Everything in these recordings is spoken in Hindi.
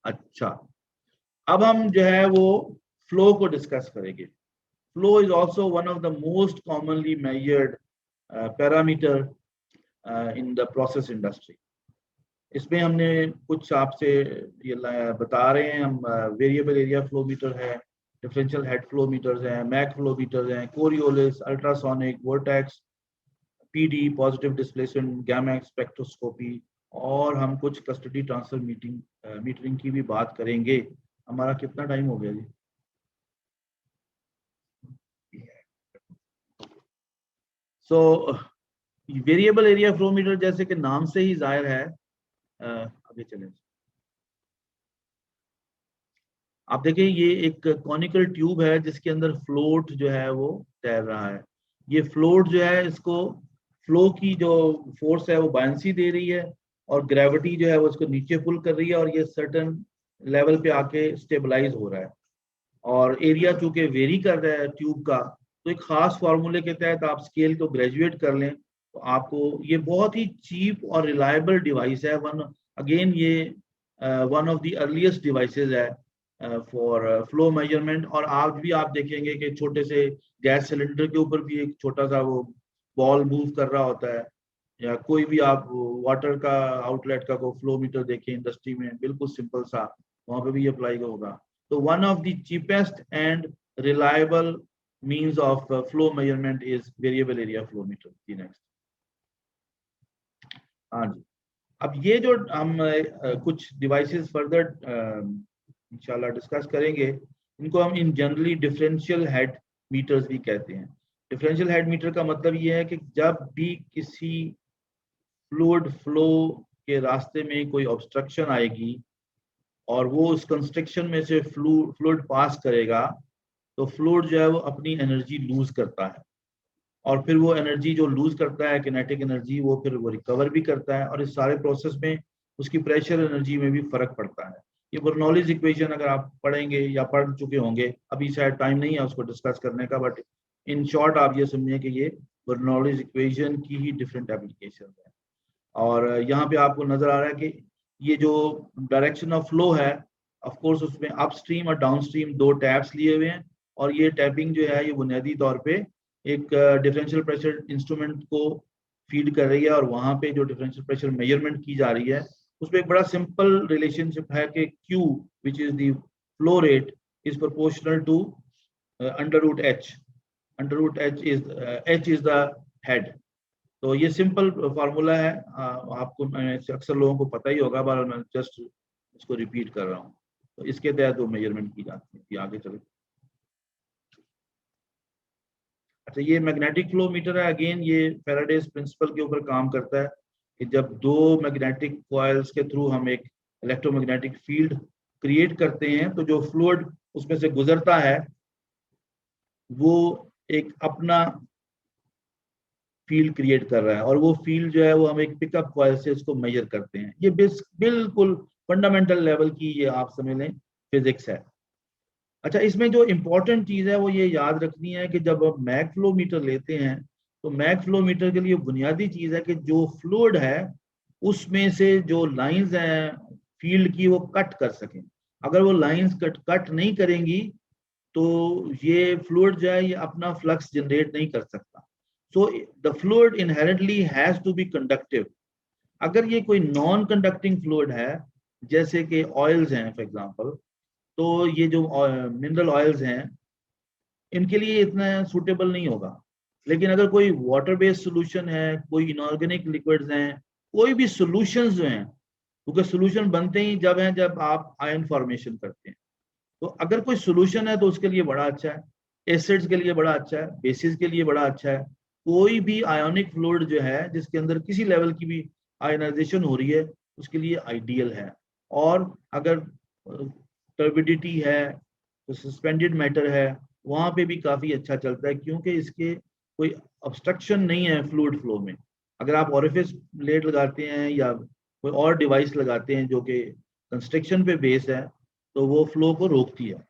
अच्छा, अब हम जो है वो फ्लो को डिस्कस करेंगे। Flow is also one of the most commonly measured parameter in the process industry. इसमें हमने कुछ आपसे ये बता रहे हैं हम, वेरिएबल एरिया फ्लो मीटर है, डिफरेंशियल हेड फ्लो मीटर्स हैं, मैक फ्लो मीटर्स हैं, Coriolis, ultrasonic, vortex, PD, positive displacement, gamma spectroscopy, और हम कुछ कस्टडी ट्रांसफर मीटरिंग की भी बात करेंगे। हमारा कितना टाइम हो गया जी? So variable area flow metre जैसे कि नाम से ही जाहिर है, आगे चलें। आप देखिए ये एक कॉनिकल ट्यूब है जिसके अंदर फ्लोट जो है वो तैर रहा है। ये फ्लोट जो है, इसको फ्लो की जो फोर्स है वो बायंसी दे रही है, और ग्रेविटी जो है वो इसको नीचे पुल कर रही है, और ये सर्टन लेवल पे आके स्टेबलाइज हो रहा है। और एरिया चूंकि वेरी कर रहा है ट्यूब का, तो एक खास फार्मूले के तहत आप स्केल को ग्रेजुएट कर लें तो आपको ये बहुत ही चीप और रिलायबल डिवाइस है। अगेन ये one of the earliest devices है फॉर फ्लो मेजरमेंट। और आज भी आप देखेंगे कि छोटे से गैस सिलेंडर के ऊपर भी एक छोटा सा वो बॉल मूव कर रहा होता है, या कोई भी आप वाटर का आउटलेट का को फ्लो मीटर देखें इंडस्ट्री में, बिल्कुल सिंपल सा, वहां पे भी अप्लाई होगा। तो one of the cheapest and reliable means of flow measurement is variable area flow meter। Next, हाँ जी। अब ये जो हम कुछ डिवाइसेस फर्दर इंशाल्लाह डिस्कस करेंगे, इनको हम इन जनरली डिफरेंशियल हेड मीटर्स भी कहते हैं। डिफरेंशियल हेड मीटर का मतलब ये है कि जब भी किसी फ्लूइड फ्लो के रास्ते में कोई ऑब्स्ट्रक्शन आएगी और वो उस कंस्ट्रक्शन में से फ्लूइड पास करेगा, तो फ्लूइड जो है वो अपनी एनर्जी लूज करता है, और फिर वो एनर्जी जो लूज करता है, किनेटिक एनर्जी, वो फिर वो रिकवर भी करता है, और इस सारे प्रोसेस में उसकी प्रेशर एनर्जी में भी फर्क पड़ता है। ये बर्नौलीज इक्वेशन अगर आप पढ़ेंगे या पढ़ चुके होंगे, अभी शायद टाइम नहीं है उसको डिस्कस करने का, बट इन शॉर्ट आप ये समझिए कि ये बर्नौलीज इक्वेशन की ही डिफरेंट एप्लीकेशन है। और यहाँ पे आपको नजर आ रहा है कि ये जो डायरेक्शन ऑफ फ्लो है, ऑफ कोर्स उसमें अपस्ट्रीम और डाउनस्ट्रीम दो टैप्स लिए हुए हैं, और ये टैपिंग जो है ये बुनियादी तौर पे एक डिफरेंशियल प्रेशर इंस्ट्रूमेंट को फीड कर रही है, और वहां पे जो डिफरेंशियल प्रेशर मेजरमेंट की जा रही है उसमें एक बड़ा सिंपल रिलेशनशिप है कि Q which is the flow rate is proportional to under root H. Under root H is the head. तो ये सिंपल फार्मूला है, आपको अक्सर लोगों को पता ही होगा, पर मैं जस्ट इसको रिपीट कर रहा हूँ। तो इसके तहत वो मेजरमेंट की जाती है। आगे चलो। अच्छा, ये मैग्नेटिक फ्लो मीटर है। अगेन ये फैराडेज प्रिंसिपल के ऊपर काम करता है कि जब दो मैग्नेटिक कॉइल्स के थ्रू हम एक इलेक्ट्रोमैग्नेटिक फील्ड क्रिएट करते हैं, तो जो फ्लूइड उसमें से गुजरता है वो एक अपना फील्ड क्रिएट कर रहा है, और वो फील्ड जो है वो हम एक पिकअप कॉइल से उसको मेजर करते हैं। ये बिल्कुल फंडामेंटल लेवल की ये आप समझ लें फिजिक्स है। अच्छा, इसमें जो इम्पोर्टेंट चीज़ है वो ये याद रखनी है कि जब आप मैक फ्लो मीटर लेते हैं, तो मैक फ्लो मीटर के लिए बुनियादी चीज़ है कि जो फ्लूइड है उसमें से जो लाइंस हैं फील्ड की वो कट कर सकें। अगर वो लाइंस कट नहीं करेंगी तो ये फ्लूइड जो है ये अपना फ्लक्स जनरेट नहीं कर सकता। So the fluid inherently has to be conductive. अगर ये कोई नॉन कंडक्टिंग फ्लूइड है, जैसे कि ऑयल्स हैं फॉर एग्जांपल, तो ये जो मिनरल ऑयल्स हैं इनके लिए इतना सूटेबल नहीं होगा। लेकिन अगर कोई वाटर बेस्ड सोल्यूशन है, कोई इनऑर्गेनिक लिक्विड्स हैं, कोई भी सोल्यूशंस जो हैं, क्योंकि सोल्यूशन बनते ही जब हैं जब आप आयन फॉर्मेशन करते हैं, तो अगर कोई सोल्यूशन है तो उसके लिए बड़ा अच्छा है, एसिड्स के लिए बड़ा अच्छा है, बेसिस के लिए बड़ा अच्छा है। कोई भी आयोनिक फ्लूइड जो है जिसके अंदर किसी लेवल की भी आयनाइजेशन हो रही है उसके लिए आइडियल है। और अगर टर्बिडिटी है, तो सस्पेंडेड मैटर है, वहां पे भी काफी अच्छा चलता है, क्योंकि इसके कोई ऑब्स्ट्रक्शन नहीं है फ्लूइड फ्लो में। अगर आप ऑरिफिस प्लेट लगाते हैं या कोई और डिवाइस लगाते हैं जो कि कंस्ट्रक्शन पे बेस है, तो वो फ्लो को रोकती है।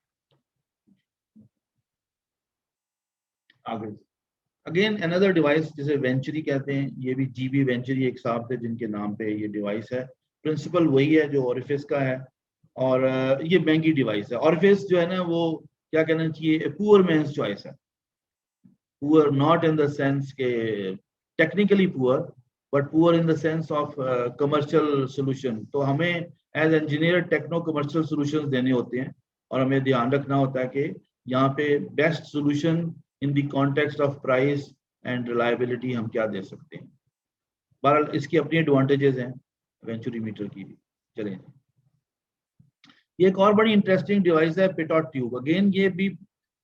आगे अगेन अनदर डिवाइस जिसे वेंचुरी कहते हैं, ये भी जीबी वेंचुरी एक साहब थे जिनके नाम पे ये डिवाइस है। प्रिंसिपल वही है जो ऑरिफिस का है, और ये महंगी डिवाइस है। ऑरिफिस जो है ना वो क्या कहना चाहिए, पुअर मैन्स चॉइस है। Poor not in the sense के technically poor, but poor in the sense of commercial solution. तो हमें as engineer techno commercial solution देने होते हैं और हमें ध्यान रखना होता है कि यहाँ पे best solution in the context of price and reliability हम क्या दे सकते हैं। बहरहाल इसकी अपनी एडवांटेजेस हैं वेंचुरी मीटर की भी। चलें, ये एक और बड़ी इंटरेस्टिंग डिवाइस है पिटॉट ट्यूब। अगेन ये भी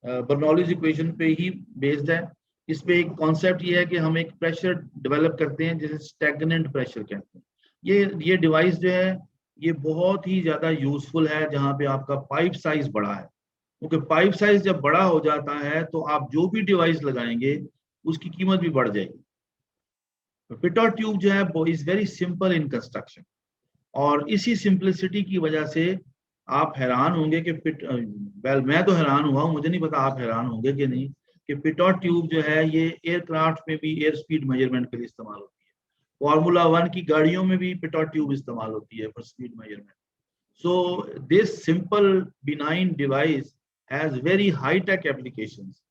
बर्नौलीज इक्वेशन पे ही बेस्ड है। इस पे एक कॉन्सेप्ट ये है कि हम एक प्रेशर डेवलप करते हैं जिसे स्टैग्नेंट प्रेशर कहते हैं। ये डिवाइस जो है ये बहुत ही ज्यादा यूजफुल है जहाँ पे आपका पाइप साइज बड़ा है, क्योंकि पाइप साइज जब बड़ा हो जाता है तो आप जो भी डिवाइस लगाएंगे उसकी कीमत भी बढ़ जाएगी। पिटॉट ट्यूब जो है वो is very simple in construction, और इसी सिंपलिसिटी की वजह से आप हैरान होंगे कि मैं तो हैरान हुआ हूं, मुझे नहीं पता आप हैरान होंगे कि नहीं, कि पिटॉट ट्यूब जो है ये एयरक्राफ्ट में भी एयर स्पीड मेजरमेंट के लिए इस्तेमाल होती है। फॉर्मूला 1 की गाड़ियों में भी पिटॉट ट्यूब इस्तेमाल होती है for speed measurement. So this simple benign device has very high tech applications,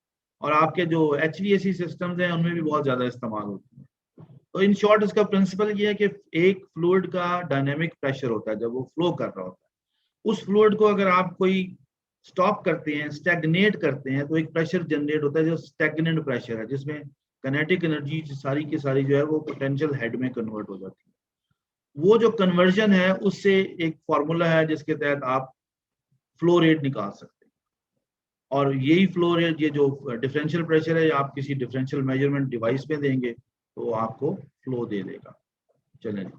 और आपके जो HVAC सिस्टम्स हैं उनमें भी बहुत ज्यादा इस्तेमाल होती है। तो इन शॉर्ट इसका प्रिंसिपल ये है कि एक फ्लूइड का डायनेमिक प्रेशर होता है जब वो फ्लो कर रहा होता है, उस फ्लूइड को अगर आप कोई स्टॉप करते हैं, स्टैग्नेट करते हैं, तो एक प्रेशर जनरेट होता है जो स्टैग्नेंट प्रेशर है, जिसमें काइनेटिक एनर्जी सारी की सारी जो है वो पोटेंशियल हेड में कन्वर्ट हो जाती है। वो जो कन्वर्जन है उससे एक फॉर्मूला है जिसके तहत आप फ्लो रेट निकाल सकते हैं, और यही फ्लो रेट, ये जो डिफरेंशियल प्रेशर है, आप किसी डिफरेंशियल मेजरमेंट डिवाइस में देंगे तो आपको फ्लो दे देगा। चलें,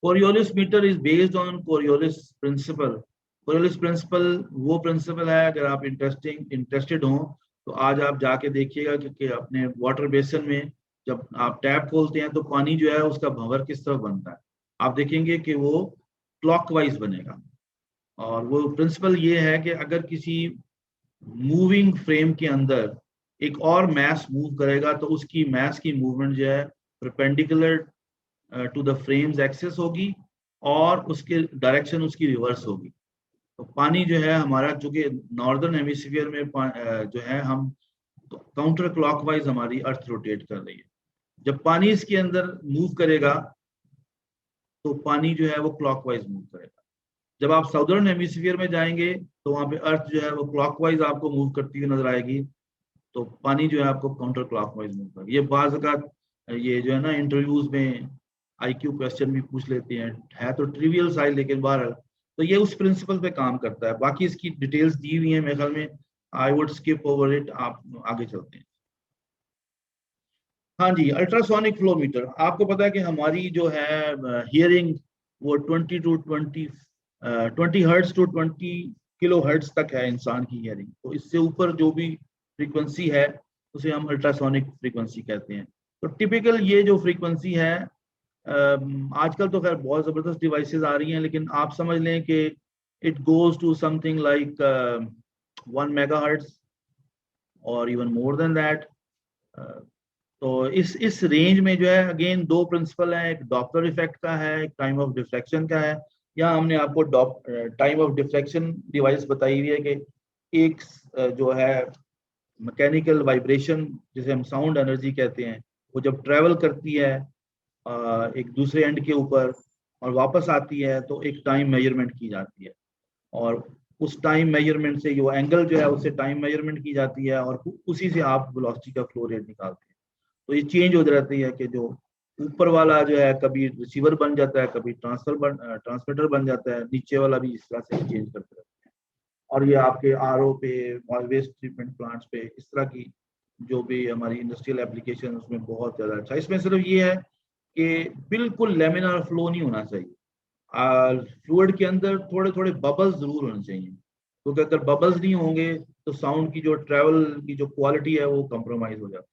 Coriolis meter is based on Coriolis principle. Coriolis principle वो प्रिंसिपल है, अगर आप इंटरेस्टेड हो तो आज आप जाके देखिएगा कि अपने वाटर बेसिन में जब आप टैप खोलते हैं तो पानी जो है उसका भंवर किस तरह बनता है, आप देखेंगे कि वो क्लॉकवाइज बनेगा। और वो प्रिंसिपल ये है कि अगर किसी मूविंग फ्रेम के अंदर एक और मैस मूव करेगा तो उसकी मैस की मूवमेंट जो है perpendicular to the frames axis होगी और उसके डायरेक्शन उसकी रिवर्स होगी। तो पानी जो है हमारा, चूंकि नॉर्दर्न हेमिस्फीयर में जो है हम तो काउंटर क्लॉकवाइज हमारी अर्थ रोटेट कर रही है। जब पानी इसके अंदर मूव करेगा तो पानी जो है वो क्लॉकवाइज मूव करेगा। जब आप साउदर्न हेमिस्फीयर में जाएंगे तो वहां पे अर्थ जो है वो क्लॉकवाइज आपको मूव करती हुई नजर आएगी, तो पानी जो है आपको काउंटर क्लॉकवाइज मूव करेगा। ये बाज़ औक़ात ये जो है ना इंटरव्यूज में IQ क्वेश्चन भी पूछ लेते हैं, है तो ट्रिवियल साइज लेकिन बहरहाल तो ये उस प्रिंसिपल पे काम करता है। बाकी इसकी डिटेल्स दी हुई है, मेरे ख्याल में I would skip over it, आप आगे चलते हैं। हाँ जी, अल्ट्रासोनिक फ्लो मीटर। आपको पता है कि हमारी जो है हियरिंग वो 20 हर्ट्ज टू 20 किलो हर्ट्ज तक है इंसान की हियरिंग। तो इससे ऊपर जो भी फ्रीक्वेंसी है उसे हम अल्ट्रासोनिक फ्रीक्वेंसी कहते हैं। तो टिपिकल ये जो फ्रीक्वेंसी है, आजकल तो खैर बहुत ज़बरदस्त डिवाइसेस आ रही हैं, लेकिन आप समझ लें कि it goes to something like 1 megahertz और इवन मोर देन दैट। तो इस रेंज में जो है अगेन दो प्रिंसिपल हैं, एक डॉपलर इफेक्ट का है, एक टाइम ऑफ डिफ्लेक्शन का है। यहाँ हमने आपको टाइम ऑफ डिफ्लेक्शन डिवाइस बताई हुई है कि एक जो है मैकेनिकल वाइब्रेशन जिसे हम साउंड एनर्जी कहते हैं, वो जब ट्रेवल करती है एक दूसरे एंड के ऊपर और वापस आती है तो एक टाइम मेजरमेंट की जाती है, और उस टाइम मेजरमेंट से जो एंगल जो है उससे टाइम मेजरमेंट की जाती है और उसी से आप वेलोसिटी का फ्लो रेट निकालते हैं। तो ये चेंज हो जाती है कि जो ऊपर वाला जो है कभी रिसीवर बन जाता है, कभी ट्रांसमीटर बन जाता है, नीचे वाला भी इस तरह से चेंज करते रहते हैं। और ये आपके RO पे, वेस्ट ट्रीटमेंट प्लांट्स पे, इस तरह की जो भी हमारी इंडस्ट्रियल एप्लीकेशन उसमें बहुत ज़्यादा अच्छा। इसमें सिर्फ ये है कि बिल्कुल लेमिनार फ्लो नहीं होना चाहिए, फ्लूइड के अंदर थोड़े थोड़े बबल्स जरूर होने चाहिए, क्योंकि अगर बबल्स नहीं होंगे तो साउंड की जो ट्रैवल की जो क्वालिटी है वो कंप्रोमाइज हो जाती है।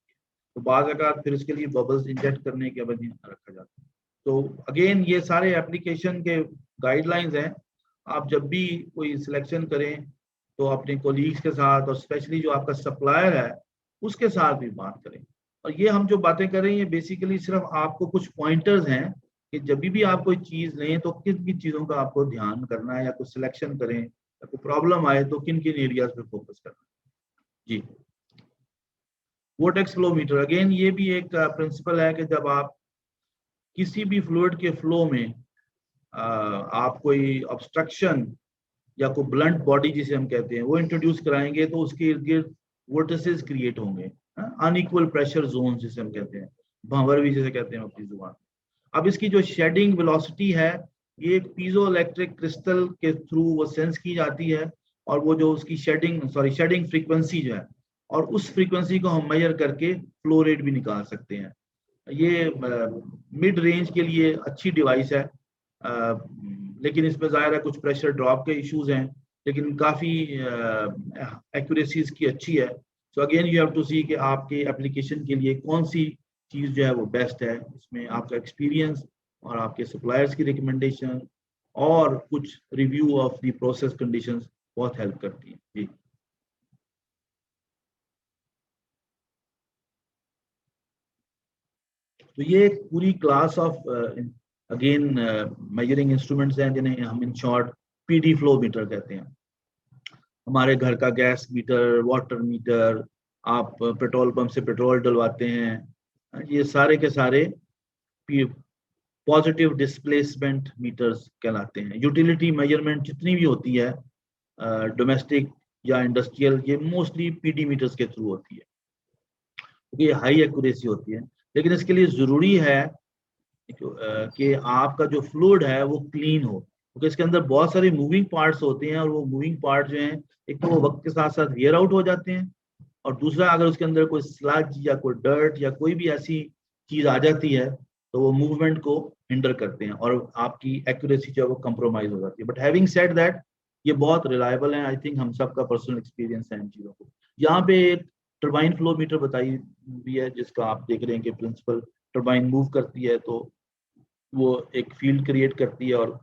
तो बाज़ औक़ात फिर इसके लिए बबल्स इंजेक्ट करने के बाद रखा जाता है। तो अगेन ये सारे एप्लीकेशन के गाइडलाइंस हैं। आप जब भी कोई सिलेक्शन करें तो अपने कोलीग्स के साथ और स्पेशली जो आपका सप्लायर है उसके साथ भी बात करें। और ये हम जो बातें कर रहे हैं ये बेसिकली सिर्फ आपको कुछ पॉइंटर्स हैं कि जब भी आप कोई चीज लें तो किन किन चीजों का आपको ध्यान करना है, या कुछ सिलेक्शन करें, या कोई प्रॉब्लम आए तो किन किन एरियाज पे फोकस करना है। जी, वोर्टेक्स फ्लो मीटर, अगेन ये भी एक प्रिंसिपल है कि जब आप किसी भी फ्लूइड के फ्लो में आप कोई ऑब्स्ट्रक्शन या कोई ब्लंट बॉडी जिसे हम कहते हैं वो इंट्रोड्यूस कराएंगे तो उसके इर्द गिर्द वोर्टिसेस क्रिएट होंगे, अनइक्वल प्रेशर जोन जिसे हम कहते हैं, भंवर भी जिसे कहते हैं अपनी जुबान। अब इसकी जो शेडिंग वेलोसिटी है ये एक पीजो इलेक्ट्रिक क्रिस्टल के थ्रू वो सेंस की जाती है, और वो जो उसकी शेडिंग फ्रीक्वेंसी जो है, और उस फ्रीक्वेंसी को हम मेजर करके फ्लो रेट भी निकाल सकते हैं। ये मिड रेंज के लिए अच्छी डिवाइस है, लेकिन इसमें ज़ाहिर है कुछ प्रेशर ड्रॉप के इश्यूज हैं, लेकिन काफ़ी एक्यूरेसी इसकी अच्छी है। So again you have to see कि आपके एप्लीकेशन के लिए कौन सी चीज़ जो है वो बेस्ट है। इसमें आपका एक्सपीरियंस और आपके सप्लायर्स की रिकमेंडेशन और कुछ review of the process conditions बहुत हेल्प करती हैं। जी, तो ये एक पूरी class of again measuring instruments हैं जिन्हें हम in short PD flow meter कहते हैं। हमारे घर का गैस मीटर, वाटर मीटर, आप पेट्रोल पंप से पेट्रोल डलवाते हैं, ये सारे के सारे पॉजिटिव डिस्प्लेसमेंट मीटर्स कहलाते हैं। यूटिलिटी मेजरमेंट जितनी भी होती है डोमेस्टिक या इंडस्ट्रियल, ये मोस्टली पीडी मीटर्स के थ्रू होती है, क्योंकि ये हाई एक्यूरेसी होती है। लेकिन इसके लिए ज़रूरी है कि आपका जो फ्लूइड है वो क्लीन हो, क्योंकि इसके अंदर बहुत सारे मूविंग पार्ट्स होते हैं, और वो मूविंग पार्ट जो हैं एक तो वो वक्त के साथ साथ वेयर आउट हो जाते हैं, और दूसरा अगर उसके अंदर कोई स्लज या कोई डर्ट या कोई भी ऐसी चीज आ जाती है तो वो मूवमेंट को हिंडर करते हैं और आपकी एक्यूरेसी जो है वो कंप्रोमाइज हो जाती है। बट हैविंग सेड दैट, ये बहुत रिलायबल है। आई थिंक हम सबका पर्सनल एक्सपीरियंस है इन चीज़ों को। यहाँ पे एक टर्बाइन फ्लो मीटर बताई भी है, जिसका आप देख रहे हैं कि प्रिंसिपल टर्बाइन मूव करती है तो वो एक फील्ड क्रिएट करती है, और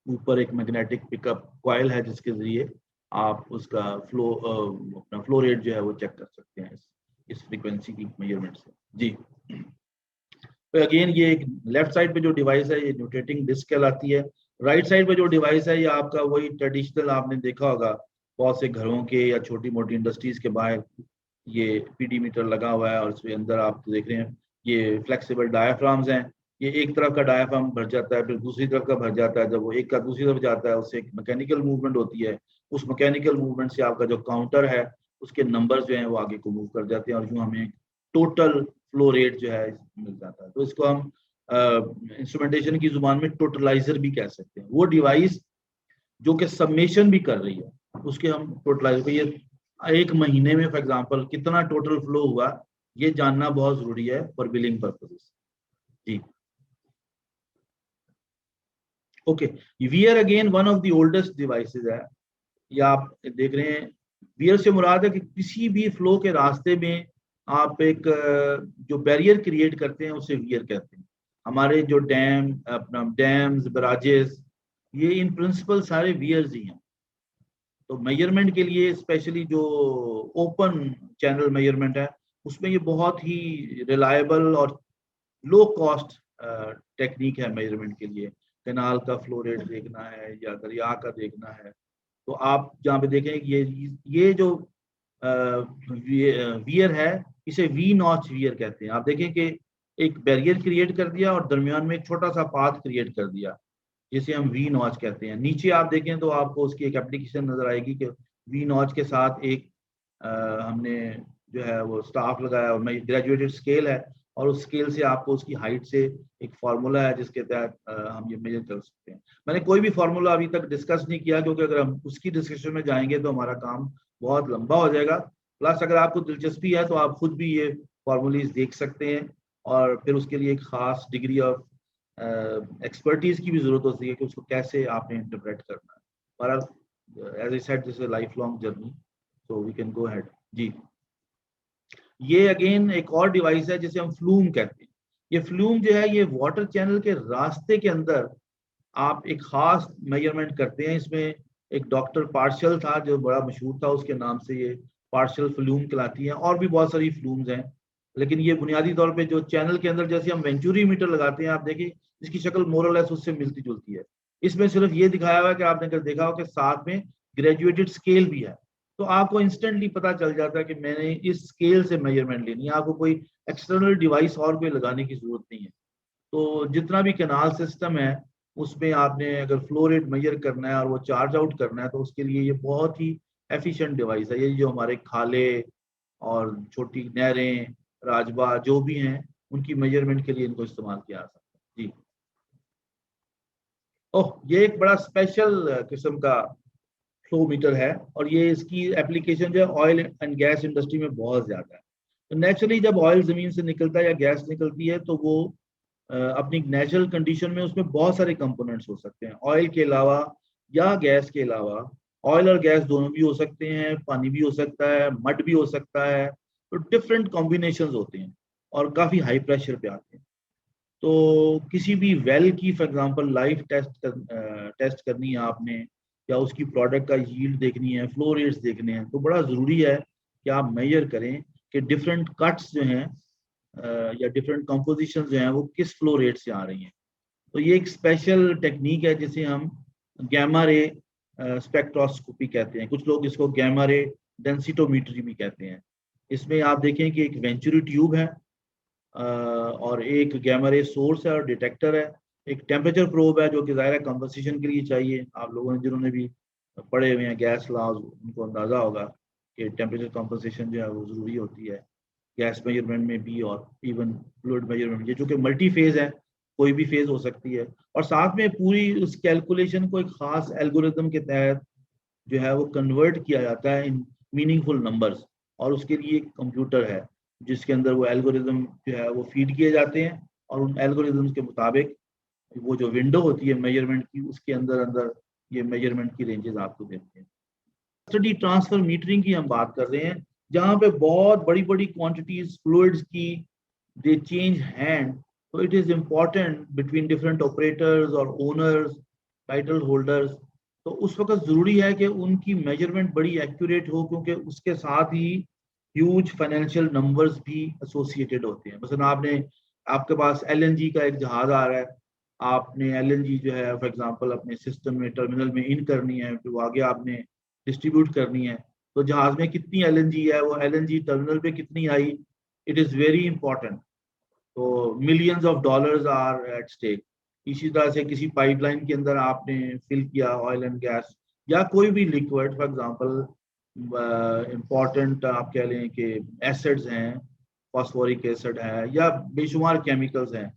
ऊपर एक मैग्नेटिक पिकअप कॉइल है जिसके जरिए आप उसका अपना फ्लो रेट जो है वो चेक कर सकते हैं इस फ्रीक्वेंसी की मेजरमेंट से। जी, तो अगेन ये एक लेफ्ट साइड पे जो डिवाइस है ये न्यूटेटिंग डिस्क कहलाती है। राइट साइड पे जो डिवाइस है ये आपका वही ट्रेडिशनल आपने देखा होगा बहुत से घरों के या छोटी मोटी इंडस्ट्रीज के बाहर ये पीडी मीटर लगा हुआ है, और इसके अंदर आप देख रहे हैं ये फ्लेक्सिबल डायाफ्राम्स हैं। ये एक तरफ का डायाफ्राम भर जाता है, फिर दूसरी तरफ का भर जाता है। जब वो एक का दूसरी तरफ जाता है उससे एक मैकेनिकल मूवमेंट होती है, उस मैकेनिकल मूवमेंट से आपका जो काउंटर है उसके नंबर्स जो हैं वो आगे को मूव कर जाते हैं, और यूँ हमें टोटल फ्लो रेट जो है मिल जाता है। तो इसको हम इंस्ट्रूमेंटेशन की जुबान में टोटलाइजर भी कह सकते हैं। वो डिवाइस जो कि सबमेशन भी कर रही है उसके हम टोटलाइजर, ये एक महीने में फॉर एग्जांपल कितना टोटल फ्लो हुआ ये जानना बहुत जरूरी है फॉर बिलिंग पर्पसेस। जी, okay, we're again one of the oldest devices है। या आप देख रहे हैं वीयर से मुराद है कि किसी भी फ्लो के रास्ते में आप एक जो बैरियर क्रिएट करते हैं उसे वीयर कहते हैं। हमारे जो डैम्स, बराजेस, ये इन प्रिंसिपल सारे वीयर्स ही हैं। तो मेजरमेंट के लिए स्पेशली जो ओपन चैनल मेजरमेंट है उसमें ये बहुत ही रिलायबल और लो कॉस्ट टेक्निक है मेजरमेंट के लिए। कैनाल का फ्लो रेट देखना है या दरिया का देखना है तो आप जहाँ पे देखें ये जो वियर है इसे वी नॉच वियर कहते हैं। आप देखें कि एक बैरियर क्रिएट कर दिया और दरमियान में एक छोटा सा पाथ क्रिएट कर दिया, जिसे हम वी नॉच कहते हैं। नीचे आप देखें तो आपको उसकी एक एप्लीकेशन नजर आएगी कि वी नॉच के साथ एक हमने जो है वो स्टाफ लगाया और ग्रेजुएटेड स्केल है, और उस स्केल से आपको उसकी हाइट से एक फार्मूला है जिसके तहत हम ये मेजर कर सकते हैं। मैंने कोई भी फार्मूला अभी तक डिस्कस नहीं किया, क्योंकि अगर हम उसकी डिस्कशन में जाएंगे तो हमारा काम बहुत लंबा हो जाएगा। प्लस अगर आपको दिलचस्पी है तो आप खुद भी ये फार्मूलीज देख सकते हैं, और फिर उसके लिए एक खास डिग्री ऑफ एक्सपर्टीज की भी जरूरत होती है कि उसको कैसे आपने इंटरप्रेट करना है। पर as I said this is a life long journey, so we can go ahead. जी, ये अगेन एक और डिवाइस है जिसे हम फ्लूम कहते हैं। ये फ्लूम जो है ये वाटर चैनल के रास्ते के अंदर आप एक खास मेजरमेंट करते हैं। इसमें एक डॉक्टर पार्शल था जो बड़ा मशहूर था, उसके नाम से ये पार्शल फ्लूम कहलाती है। और भी बहुत सारी फ्लूम्स हैं, लेकिन ये बुनियादी तौर पे जो चैनल के अंदर जैसे हम वेंचुरी मीटर लगाते हैं, आप देखिए जिसकी शक्ल मोरलेस उससे मिलती जुलती है। इसमें सिर्फ ये दिखाया हुआ है कि आपने अगर देखा हो कि साथ में ग्रेजुएटेड स्केल भी है, तो आपको इंस्टेंटली पता चल जाता है कि मैंने इस स्केल से मेजरमेंट लेनी है, आपको कोई एक्सटर्नल डिवाइस और कोई लगाने की जरूरत नहीं है। तो जितना भी कैनाल सिस्टम है उसमें आपने अगर फ्लो रेट मेजर करना है और वो चार्ज आउट करना है, तो उसके लिए ये बहुत ही एफिशिएंट डिवाइस है। ये जो हमारे खाले और छोटी नहरें, राजबा जो भी हैं, उनकी मेजरमेंट के लिए इनको इस्तेमाल किया जा सकता है। जी, ओह, ये एक बड़ा स्पेशल किस्म का फ्लो मीटर है और ये इसकी एप्लीकेशन जो है ऑयल एंड गैस इंडस्ट्री में बहुत ज्यादा है। तो नेचुरली जब ऑयल जमीन से निकलता है या गैस निकलती है, तो वो अपनी नेचुरल कंडीशन में उसमें बहुत सारे कंपोनेंट्स हो सकते हैं, ऑयल के अलावा या गैस के अलावा। ऑयल और गैस दोनों भी हो सकते हैं, पानी भी हो सकता है, मड भी हो सकता है। तो डिफरेंट कॉम्बिनेशंस होते हैं और काफ़ी हाई प्रेशर पे आते हैं। तो किसी भी वेल की फॉर एग्जांपल लाइफ टेस्ट करनी है आपने, या उसकी प्रोडक्ट का यील्ड देखनी है, फ्लो रेट्स देखने हैं, तो बड़ा ज़रूरी है कि आप मेजर करें कि डिफरेंट कट्स जो हैं या डिफरेंट कंपोजिशन जो हैं वो किस फ्लो रेट से आ रही हैं। तो ये एक स्पेशल टेक्निक है जिसे हम गैमा रे स्पेक्ट्रोस्कोपी कहते हैं, कुछ लोग इसको गैमा रे डेंसिटोमीट्री भी कहते हैं। इसमें आप देखें कि एक वेंचुरी ट्यूब है और एक गैमा रे सोर्स है और डिटेक्टर है, एक टेम्परेचर प्रोब है जो कि ज़ाहिर है कंपोजिशन के लिए चाहिए। आप लोगों ने जिन्होंने भी पढ़े हुए हैं गैस लॉज, उनको अंदाज़ा होगा कि टेम्परेचर कंपोजिशन जो है वो ज़रूरी होती है गैस मेजरमेंट में भी और इवन फ्लूइड मेजरमेंट में, जो कि मल्टी फेज है, कोई भी फेज हो सकती है। और साथ में पूरी उस कैलकुलेशन को एक खास एल्गोरिथम के तहत जो है वो कन्वर्ट किया जाता है इन मीनिंगफुल नंबर्स, और उसके लिए एक कंप्यूटर है जिसके अंदर वो एल्गोरिथम जो है वो फीड किए जाते हैं और उन एल्गोरिथम्स के मुताबिक वो जो विंडो होती है मेजरमेंट की, उसके अंदर अंदर ये मेजरमेंट की रेंजेस आपको देते हैं। कस्टडी ट्रांसफर मीटरिंग की हम बात कर रहे हैं, जहाँ पे बहुत बड़ी बड़ी क्वांटिटीज फ्लूइड्स की दे चेंज हैंड। तो it is important between different operators और ओनर्स, टाइटल होल्डर्स। तो उस वक्त ज़रूरी है कि उनकी मेजरमेंट बड़ी एक्यूरेट हो, क्योंकि उसके साथ ही ह्यूज फाइनेंशियल नंबर्स भी एसोसिएटेड होते हैं। मसलन आपके पास एलएनजी का एक जहाज आ रहा है, आपने एलएनजी जो है फॉर एग्जांपल अपने सिस्टम में टर्मिनल में इन करनी है, फिर वो आगे आपने डिस्ट्रीब्यूट करनी है। तो जहाज में कितनी एलएनजी है, वो एलएनजी टर्मिनल पे कितनी आई, इट इज़ वेरी इंपॉर्टेंट। तो millions of dollars are at stake. इसी तरह से किसी पाइपलाइन के अंदर आपने फिल किया ऑयल एंड गैस या कोई भी लिक्विड, फॉर एग्जांपल इम्पॉर्टेंट आप कह लें कि एसिड्स हैं, फॉस्फोरिक एसिड है या बेशुमार केमिकल्स हैं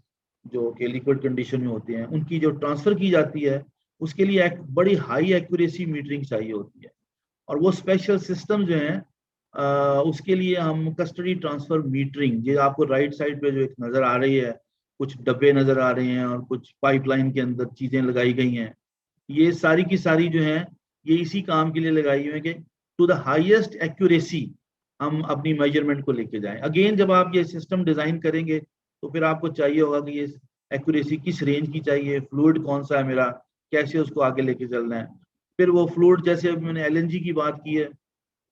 जो कि लिक्विड कंडीशन में होते हैं, उनकी जो ट्रांसफ़र की जाती है उसके लिए एक बड़ी हाई एक्यूरेसी मीटरिंग चाहिए होती है। और वो स्पेशल सिस्टम जो हैं उसके लिए हम कस्टडी ट्रांसफ़र मीटरिंग, जो आपको राइट साइड पे जो एक नज़र आ रही है, कुछ डब्बे नज़र आ रहे हैं और कुछ पाइपलाइन के अंदर चीज़ें लगाई गई हैं, ये सारी की सारी जो हैं ये इसी काम के लिए लगाई हुई है कि टू द हाईएस्ट एक्यूरेसी हम अपनी मेजरमेंट को लेके जाएं। अगेन जब आप ये सिस्टम डिज़ाइन करेंगे तो फिर आपको चाहिए होगा कि ये एक्यूरेसी किस रेंज की चाहिए, फ्लूइड कौन सा है मेरा, कैसे उसको आगे लेके चलना है। फिर वो फ्लूइड, जैसे अभी मैंने एलएनजी की बात की है,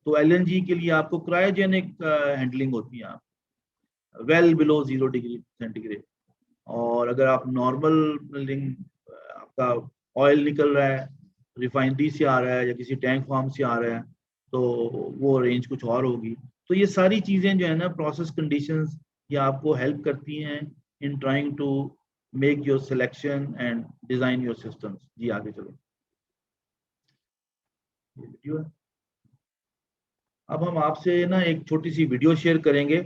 तो एलएनजी के लिए आपको क्रायोजेनिक हैंडलिंग होती है, वेल बिलो 0 डिग्री सेंटीग्रेड। और अगर आप नॉर्मल आपका ऑयल निकल रहा है, रिफाइनरी से आ रहा है या किसी टैंक फार्म से आ रहा है, तो वो रेंज कुछ और होगी। तो ये सारी चीज़ें जो है ना, प्रोसेस कंडीशंस, ये आपको हेल्प करती हैं in trying to make your selection and design your systems. जी आगे चलो। ये वीडियो है। अब हम आपसे ना एक छोटी सी वीडियो शेयर करेंगे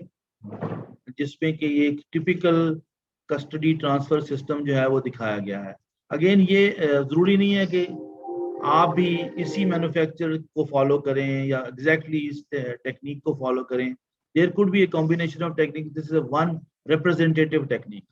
जिसमें कि एक टिपिकल कस्टडी ट्रांसफ़र सिस्टम जो है वो दिखाया गया है। अगेन ये ज़रूरी नहीं है कि आप भी इसी मैन्युफैक्चर को फॉलो करें या एग्जैक्टली इस टेक्निक को फॉलो करें। There could be a combination of technique, this is one representative technique.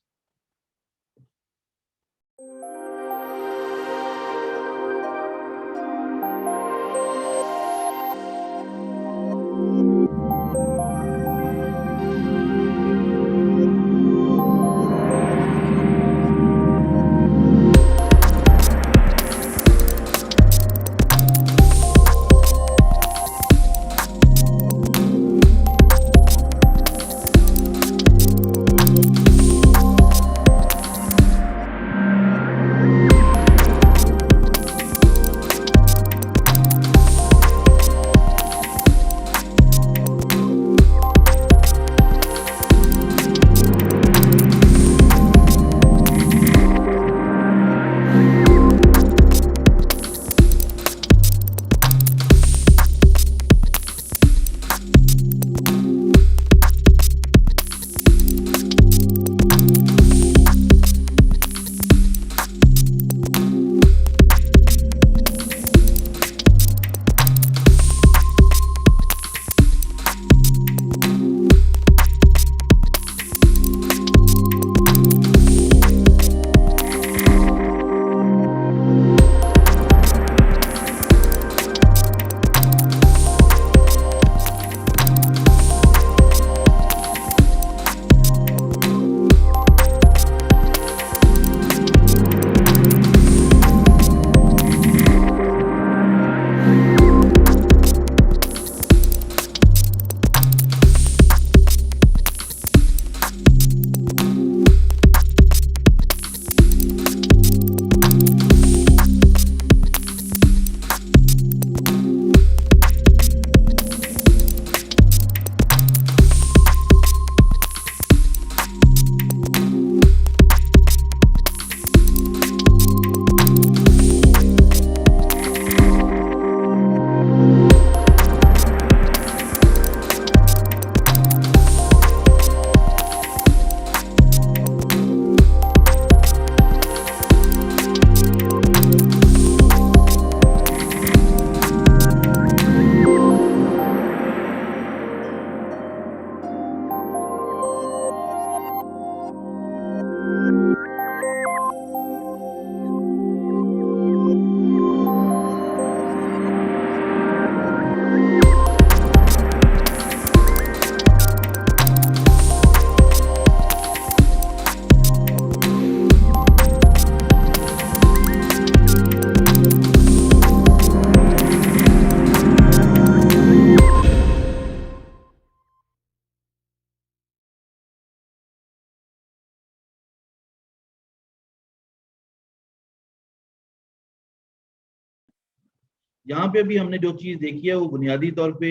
यहाँ पे भी हमने जो चीज देखी है वो बुनियादी तौर पे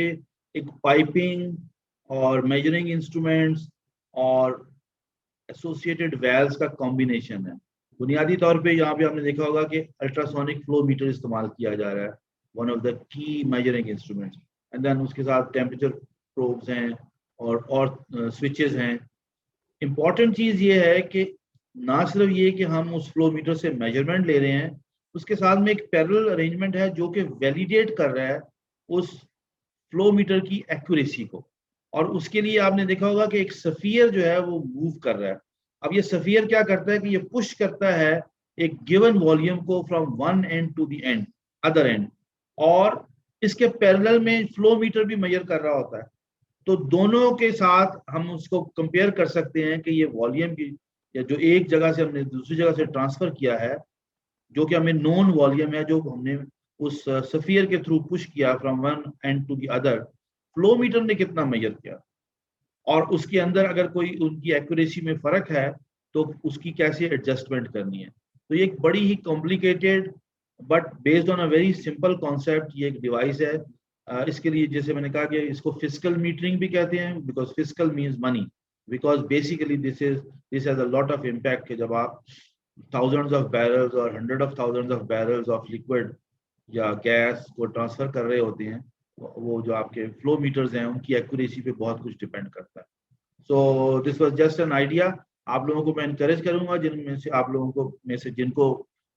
एक पाइपिंग और मेजरिंग इंस्ट्रूमेंट्स और एसोसिएटेड वेल्स का कॉम्बिनेशन है। बुनियादी तौर पे यहाँ पे हमने देखा होगा कि अल्ट्रासोनिक फ्लो मीटर इस्तेमाल किया जा रहा है, one of the key measuring instruments, and then उसके साथ टेम्परेचर प्रोब्स हैं और स्विचेस हैं। इंपॉर्टेंट चीज ये है कि ना सिर्फ ये कि हम उस फ्लो मीटर से मेजरमेंट ले रहे हैं, उसके साथ में एक पैरेलल अरेंजमेंट है जो कि वैलिडेट कर रहा है उस फ्लो मीटर की एक्यूरेसी को। और उसके लिए आपने देखा होगा कि एक सफियर जो है वो मूव कर रहा है। अब ये सफियर क्या करता है कि ये पुश करता है एक गिवन वॉल्यूम को from one end to the end other end, और इसके पैरेलल में फ्लो मीटर भी मेजर कर रहा होता है। तो दोनों के साथ हम उसको कंपेयर कर सकते हैं कि ये वॉल्यूम की या जो एक जगह से हमने दूसरी जगह से ट्रांसफर किया है, जो कि हमें नोन वॉल्यूम है, जो हमने उस सफियर के थ्रू पुश किया from one end to the other, flow meter ने कितना मेजर किया, और उसके अंदर अगर कोई उनकी एक्यूरेसी में फर्क है तो उसकी कैसे एडजस्टमेंट करनी है। तो ये एक बड़ी ही complicated but based on a very simple concept ये एक डिवाइस है। इसके लिए जैसे मैंने कहा कि इसको फिजिकल मीटरिंग भी कहते हैं, because physical means money, because basically this has a lot of impact कि जब आप थाउजेंड्स ऑफ बैरल्स और hundred of thousands of barrels of liquid या गैस को ट्रांसफर कर रहे होते हैं, वो जो आपके फ्लो मीटर्स हैं उनकी एक्यूरेसी पे बहुत कुछ डिपेंड करता है। So this was just an idea. आप लोगों को मैं इनकरेज करूंगा जिनमें से आप लोगों को में से जिनको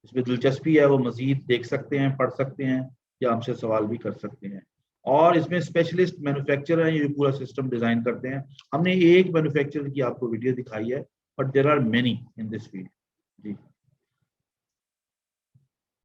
इसमें दिलचस्पी है वो मजीद देख सकते हैं, पढ़ सकते हैं या हमसे सवाल भी कर सकते हैं। और इसमें स्पेशलिस्ट मैन्युफैक्चरर हैं, ये पूरा सिस्टम डिजाइन करते हैं। हमने एक मैन्युफैक्चरर की आपको वीडियो दिखाई है, but there are many in this field. Ji.